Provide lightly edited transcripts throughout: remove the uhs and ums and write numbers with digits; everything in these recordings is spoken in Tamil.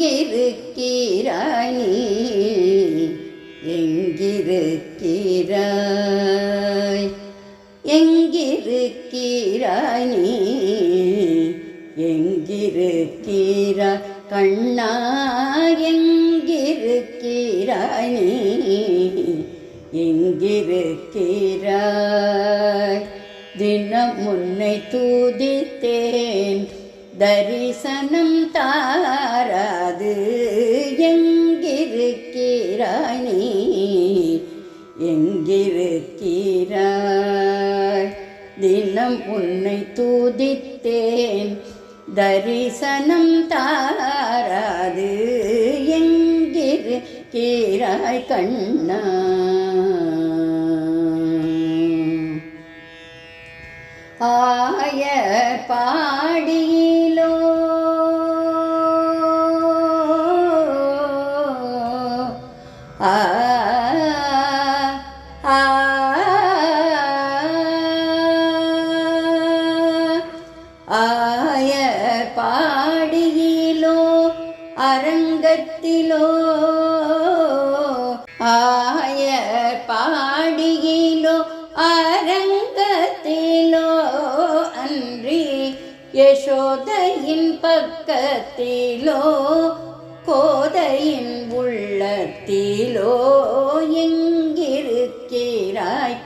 எங்கிருக்கிறாய் நீ எங்கிருக்கிறாய் எங்கிருக்கிறாய் நீ எங்கிருக்கிறாய் கண்ணா எங்கிருக்கிறாய் நீ எங்கிருக்கிறாய் தினம் உன்னை துதித்தேன் தரிசனம் தாராது எங்கிருக்கிறாய் நீ எங்கிருக்கிறாய் தினம் உன்னை துதித்தேன் தரிசனம் தாராது எங்கிருக்கிறாய் கண்ணா ஆய பாடியிலோ ஆய பாடியிலோ அரங்கத்திலோ ஆய பாடியிலோ அரங்கத்திலோ அன்றி யசோதையின் பக்கத்திலோ கோதையின் உள்ளத்திலோ எங்கிருக்கிறாய்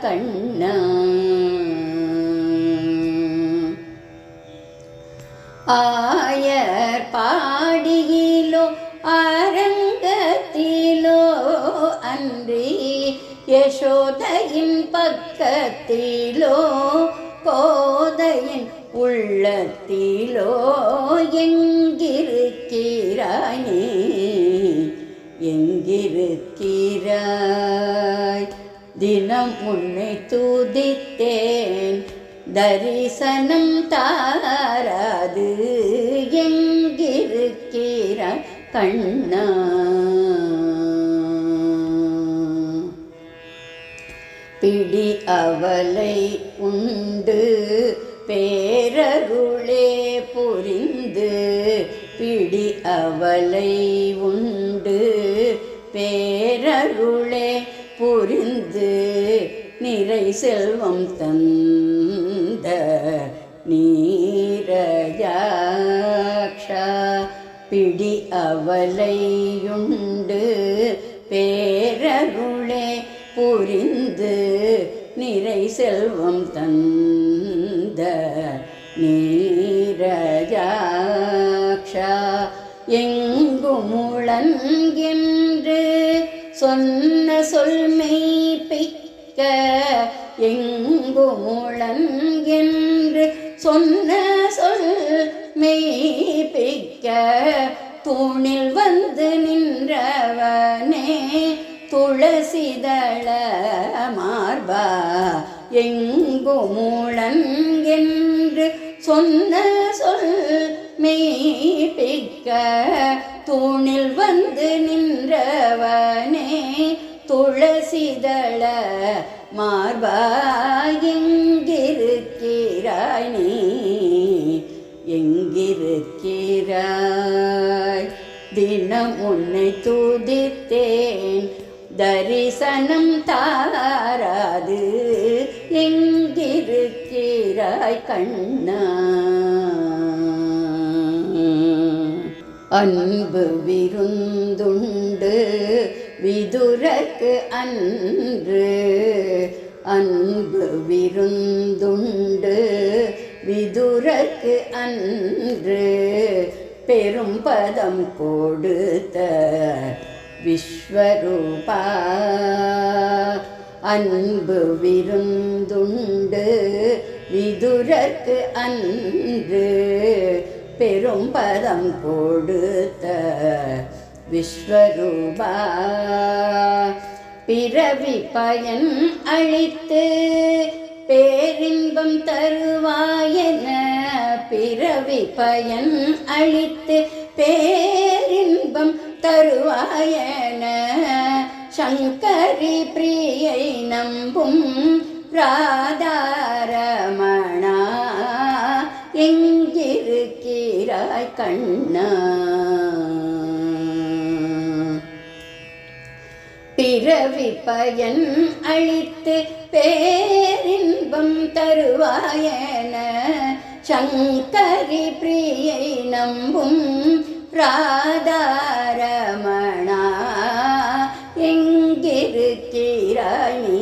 கண்ணா ஆயர் பாடியிலோ அரங்கத்திலோ அன்றி யசோதையின் பக்கத்திலோ கோதையின் உள்ளத்திலோ எங்கிருக்கிறாய் நீ எங்கிருக்கிறாய் தினம் உன்னை துதித்தேன் தரிசனம் தாராது எங்கிருக்கிறாய் கண்ணா பிடி அவலை உண்டு பேரருளே புரிந்து பிடி அவலை உண்டு பேரருளே புரிந்து நிறை செல்வம் தந்த நீரஜாக்ஷா பிடி அவலையுண்டு பேரருளே புரிந்து நிறை செல்வம் தந்த நீரஜாக்ஷா எங்குமுளன் என்று சொன்ன சொல் மெய்ப்பிக்க எங்குமுளன் என்று சொன்ன சொல் மெய்ப்பிக்க தூணில் வந்து நின்றவனே துளசிதள மார்பா எங்குமுளன் என்று சொன்ன சொல் மெய்ப்பிக்க தூணில் வந்து நின்றவனே துளசிதள மார்பா எங்கிருக்கிறாய் நீ எங்கிருக்கிறாய் தினம் உன்னை துதித்தேன் தரிசனம் தாராது எங்கிருக்கிறாய் கண்ணா அன்பு விருந்துண்டு விதுரக்கு அன்று அன்பு விருந்துண்டு விதுரக்கு அன்று பெரும் பதம் கொடுத்த விஸ்வரூபா அன்பு விருந்துண்டு விதுரக்கு அன்று பெரும் பதம் கொடுத்த விஸ்வரூபா பிறவி பயன் அளித்து பேரின்பம் தருவாயென பிறவி பயன் அளித்து பேரின்பம் தருவாயென சங்கரி பிரியை நம்பும் ராதாரமணா எங்கிருக்கிறாய் கண்ணா பிறவி பயன் அளித்து பேரின்பம் தருவாயன சங்கரி பிரியை நம்பும் ராதாரமணா எங்கிருக்கிறாய் நீ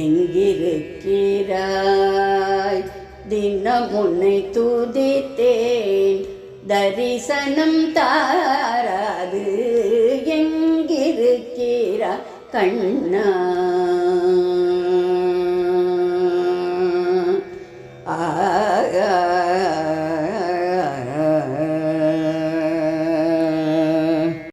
எங்கிருக்கிறாய் தினம் உன்னை துதித்தேன் தரிசனம் தாராது எங்கிருக்கிறாய் கண்ணா